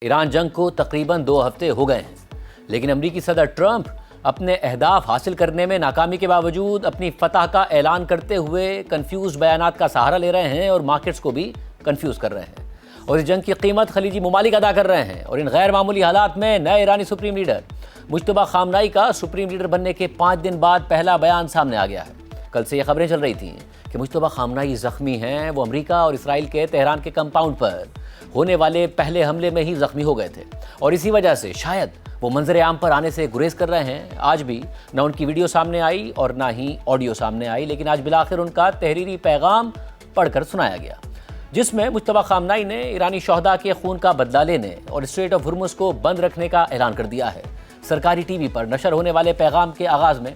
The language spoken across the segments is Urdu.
ایران جنگ کو تقریباً 2 ہفتے ہو گئے ہیں، لیکن امریکی صدر ٹرمپ اپنے اہداف حاصل کرنے میں ناکامی کے باوجود اپنی فتح کا اعلان کرتے ہوئے کنفیوز بیانات کا سہارا لے رہے ہیں اور مارکیٹس کو بھی کنفیوز کر رہے ہیں، اور اس جنگ کی قیمت خلیجی ممالک ادا کر رہے ہیں۔ اور ان غیر معمولی حالات میں نئے ایرانی سپریم لیڈر مجتبیٰ خامنائی کا سپریم لیڈر بننے کے 5 دن بعد پہلا بیان سامنے آ گیا ہے۔ کل سے یہ خبریں چل رہی تھیں کہ مجتبیٰ خامنائی زخمی ہیں، وہ امریکہ اور اسرائیل کے تہران کے کمپاؤنڈ پر ہونے والے پہلے حملے میں ہی زخمی ہو گئے تھے، اور اسی وجہ سے شاید وہ منظر عام پر آنے سے گریز کر رہے ہیں۔ آج بھی نہ ان کی ویڈیو سامنے آئی اور نہ ہی آڈیو سامنے آئی، لیکن آج بالآخر ان کا تحریری پیغام پڑھ کر سنایا گیا، جس میں مجتبیٰ خامنائی نے ایرانی شہداء کے خون کا بدلہ لینے اور اسٹریٹ آف ہرمز کو بند رکھنے کا اعلان کر دیا ہے۔ سرکاری ٹی وی پر نشر ہونے والے پیغام کے آغاز میں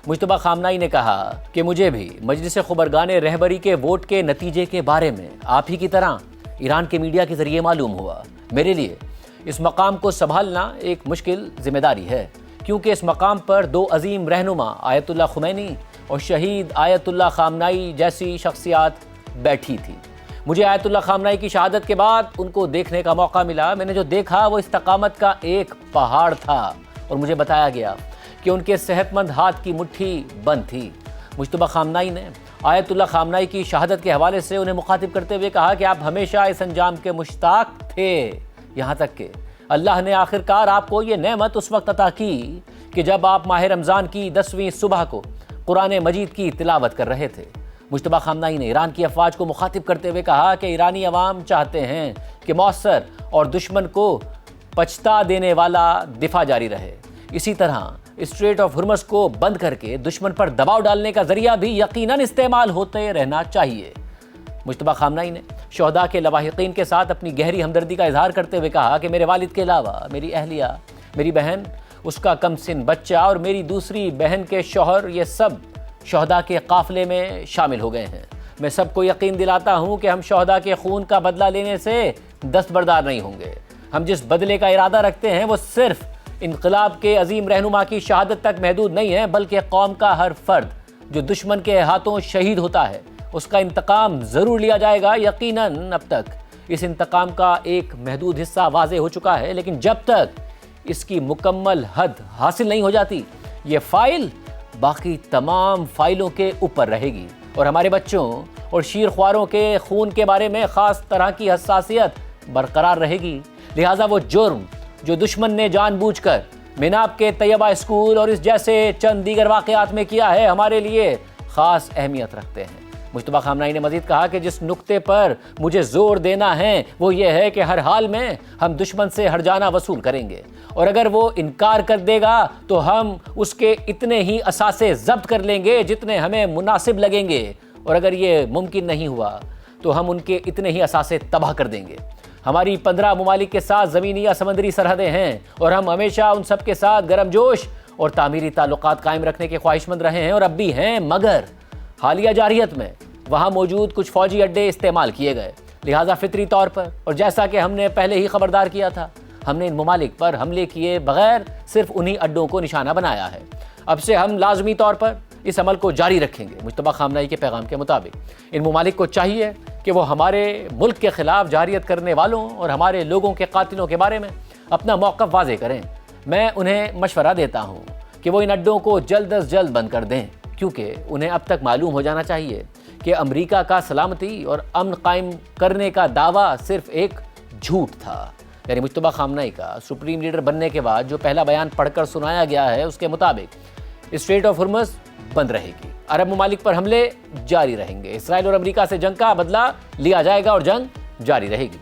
مجتبیٰ خامنائی نے کہا کہ مجھے بھی مجلس خبرگان رہبری کے ووٹ کے نتیجے کے بارے میں آپ ہی کی طرح ایران کے میڈیا کے ذریعے معلوم ہوا۔ میرے لیے اس مقام کو سنبھالنا ایک مشکل ذمہ داری ہے، کیونکہ اس مقام پر 2 عظیم رہنما آیت اللہ خمینی اور شہید آیت اللہ خامنائی جیسی شخصیات بیٹھی تھی۔ مجھے آیت اللہ خامنائی کی شہادت کے بعد ان کو دیکھنے کا موقع ملا۔ میں نے جو دیکھا وہ استقامت کا ایک پہاڑ تھا، اور مجھے بتایا گیا کہ ان کے صحت مند ہاتھ کی مٹھی بند تھی۔ مجتبیٰ خامنائی نے آیت اللہ خامنائی کی شہادت کے حوالے سے انہیں مخاطب کرتے ہوئے کہا کہ آپ ہمیشہ اس انجام کے مشتاق تھے، یہاں تک کہ اللہ نے آخرکار آپ کو یہ نعمت اس وقت عطا کی کہ جب آپ ماہ رمضان کی 10ویں صبح کو قرآن مجید کی تلاوت کر رہے تھے۔ مجتبیٰ خامنائی نے ایران کی افواج کو مخاطب کرتے ہوئے کہا کہ ایرانی عوام چاہتے ہیں کہ مؤثر اور دشمن کو پچتا دینے والا دفاع جاری رہے۔ اسی طرح اسٹریٹ آف ہرمز کو بند کر کے دشمن پر دباؤ ڈالنے کا ذریعہ بھی یقیناً استعمال ہوتے رہنا چاہیے۔ مجتبیٰ خامنائی نے شہداء کے لواحقین کے ساتھ اپنی گہری ہمدردی کا اظہار کرتے ہوئے کہا کہ میرے والد کے علاوہ میری اہلیہ، میری بہن، اس کا کم سن بچہ اور میری دوسری بہن کے شوہر، یہ سب شہداء کے قافلے میں شامل ہو گئے ہیں۔ میں سب کو یقین دلاتا ہوں کہ ہم شہداء کے خون کا بدلہ لینے سے دستبردار نہیں ہوں گے۔ ہم جس بدلے کا ارادہ رکھتے ہیں وہ صرف انقلاب کے عظیم رہنما کی شہادت تک محدود نہیں ہے، بلکہ قوم کا ہر فرد جو دشمن کے ہاتھوں شہید ہوتا ہے اس کا انتقام ضرور لیا جائے گا۔ یقیناً اب تک اس انتقام کا ایک محدود حصہ واضح ہو چکا ہے، لیکن جب تک اس کی مکمل حد حاصل نہیں ہو جاتی یہ فائل باقی تمام فائلوں کے اوپر رہے گی، اور ہمارے بچوں اور شیرخواروں کے خون کے بارے میں خاص طرح کی حساسیت برقرار رہے گی۔ لہٰذا وہ جرم جو دشمن نے جان بوجھ کر میناب کے طیبہ اسکول اور اس جیسے چند دیگر واقعات میں کیا ہے ہمارے لیے خاص اہمیت رکھتے ہیں۔ مجتبیٰ خامنائی نے مزید کہا کہ جس نقطے پر مجھے زور دینا ہے وہ یہ ہے کہ ہر حال میں ہم دشمن سے ہرجانہ وصول کریں گے، اور اگر وہ انکار کر دے گا تو ہم اس کے اتنے ہی اثاثے ضبط کر لیں گے جتنے ہمیں مناسب لگیں گے، اور اگر یہ ممکن نہیں ہوا تو ہم ان کے اتنے ہی اثاثے تباہ کر دیں گے۔ ہماری 15 ممالک کے ساتھ زمینی یا سمندری سرحدیں ہیں، اور ہم ہمیشہ ان سب کے ساتھ گرم جوش اور تعمیری تعلقات قائم رکھنے کے خواہش مند رہے ہیں اور اب بھی ہیں، مگر حالیہ جارحیت میں وہاں موجود کچھ فوجی اڈے استعمال کیے گئے، لہٰذا فطری طور پر اور جیسا کہ ہم نے پہلے ہی خبردار کیا تھا، ہم نے ان ممالک پر حملے کیے بغیر صرف انہی اڈوں کو نشانہ بنایا ہے۔ اب سے ہم لازمی طور پر اس عمل کو جاری رکھیں گے۔ مجتبیٰ خامنائی کے پیغام کے مطابق ان ممالک کو چاہیے کہ وہ ہمارے ملک کے خلاف جارحیت کرنے والوں اور ہمارے لوگوں کے قاتلوں کے بارے میں اپنا موقف واضح کریں۔ میں انہیں مشورہ دیتا ہوں کہ وہ ان اڈوں کو جلد از جلد بند کر دیں، کیونکہ انہیں اب تک معلوم ہو جانا چاہیے کہ امریکہ کا سلامتی اور امن قائم کرنے کا دعویٰ صرف ایک جھوٹ تھا۔ یعنی مجتبیٰ خامنائی کا سپریم لیڈر بننے کے بعد جو پہلا بیان پڑھ کر سنایا گیا ہے اس کے مطابق اسٹریٹ آف ہرمز بند رہے گی، عرب ممالک پر حملے جاری رہیں گے، اسرائیل اور امریکہ سے جنگ کا بدلہ لیا جائے گا اور جنگ جاری رہے گی۔